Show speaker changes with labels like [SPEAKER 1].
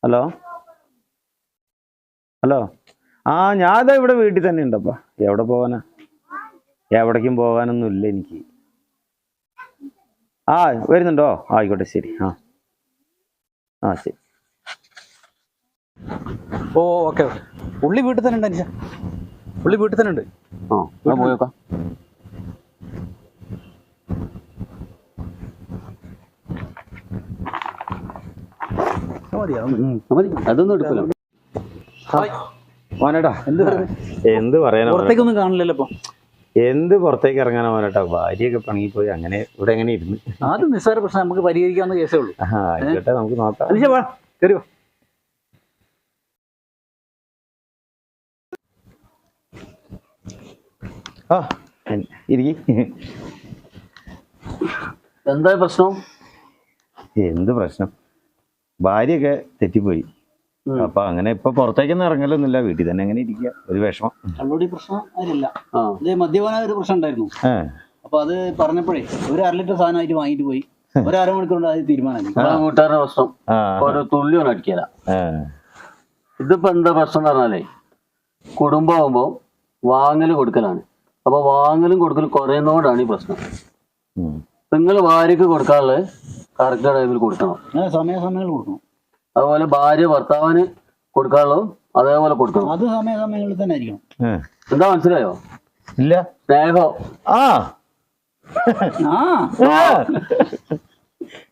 [SPEAKER 1] Hello hello. ആ ഞാനിതാ ഇവിടെ വീട്ടിൽ തന്നെ ഉണ്ടപ്പാ. എവിടെ പോകാനാ? എവിടേക്കും പോകാനൊന്നും ഇല്ല എനിക്ക്. ആ വരുന്നുണ്ടോ? ആയിക്കോട്ടെ ശരി. ആ ശരി.
[SPEAKER 2] ഓ ഓക്കെ ഓക്കെ. പുള്ളി വീട്ടിൽ തന്നെ ഉണ്ട്. അനിഷ പുള്ളി വീട്ടിൽ തന്നെ ഉണ്ട്.
[SPEAKER 3] ആ പോയേക്കാം. അതൊന്നും എടുക്കില്ല.
[SPEAKER 1] മോനേട്ടാ എന്ത് പറയാനാ?
[SPEAKER 2] പുറത്തേക്കൊന്നും കാണില്ലല്ലോ ഇപ്പൊ.
[SPEAKER 1] എന്ത് പുറത്തേക്ക് ഇറങ്ങാനോ മോനേട്ടാ? ഭാര്യയൊക്കെ പണിക്ക് പോയി അങ്ങനെ ഇവിടെ എങ്ങനെ ഇരുന്ന്.
[SPEAKER 2] അത് നിസ്സാര പ്രശ്നം, നമുക്ക് പരിഹരിക്കാവുന്ന കേസേ ഉള്ളൂ.
[SPEAKER 1] ആയിക്കോട്ടെ നമുക്ക് നോക്കാം.
[SPEAKER 2] അനിഷ വാ, കയറി വാ.
[SPEAKER 3] എന്താ പ്രശ്നം?
[SPEAKER 1] എന്ത് പ്രശ്നം? ഭാര്യയൊക്കെ തെറ്റിപ്പോയി. അപ്പൊ അങ്ങനെ ഇപ്പൊ പുറത്തേക്കൊന്നും ഇറങ്ങലൊന്നുമില്ല, വീട്ടിൽ തന്നെ അങ്ങനെ ഇരിക്കുക. ഒരു വിഷമം.
[SPEAKER 2] കള്ളോടി പ്രശ്നം അതിലില്ല. ഇത് മദ്യപാന ഒരു പ്രശ്നം ഉണ്ടായിരുന്നു. അപ്പൊ അത് പറഞ്ഞപ്പോഴേ ഒരു 1/2 ലിറ്റർ സാധനമായിട്ട് വാങ്ങിട്ട് പോയി. ഒരു 1/2 മണിക്കൂർ കൊണ്ട് അത് തീരുമാനമായി.
[SPEAKER 3] വീട്ടുകാരുടെ പ്രശ്നം ഓരോ തുള്ളിയൊന്നും അടിക്കല. ഇതിപ്പോ എന്താ പ്രശ്നം എന്ന് പറഞ്ഞാലേ, കുടുംബമാകുമ്പോ വാങ്ങല് കൊടുക്കലാണ്. അപ്പൊ വാങ്ങലും കൊടുക്കലും കുറയുന്നതുകൊണ്ടാണ് ഈ പ്രശ്നം. നിങ്ങൾ ഭാര്യക്ക് കൊടുക്കാനുള്ളത് കറക്റ്റ് ടൈമിൽ കൊടുക്കണം,
[SPEAKER 2] സമയാസമയങ്ങളിൽ കൊടുക്കണം.
[SPEAKER 3] അതുപോലെ ഭാര്യ ഭർത്താവിന് കൊടുക്കാനുള്ളതും അതേപോലെ കൊടുക്കണം.
[SPEAKER 2] അത് സമയാസമയങ്ങളിൽ തന്നെ ആയിരിക്കണം.
[SPEAKER 3] എന്താ മനസ്സിലായോ?
[SPEAKER 1] ഇല്ല.
[SPEAKER 3] സ്നേഹം.
[SPEAKER 1] ആ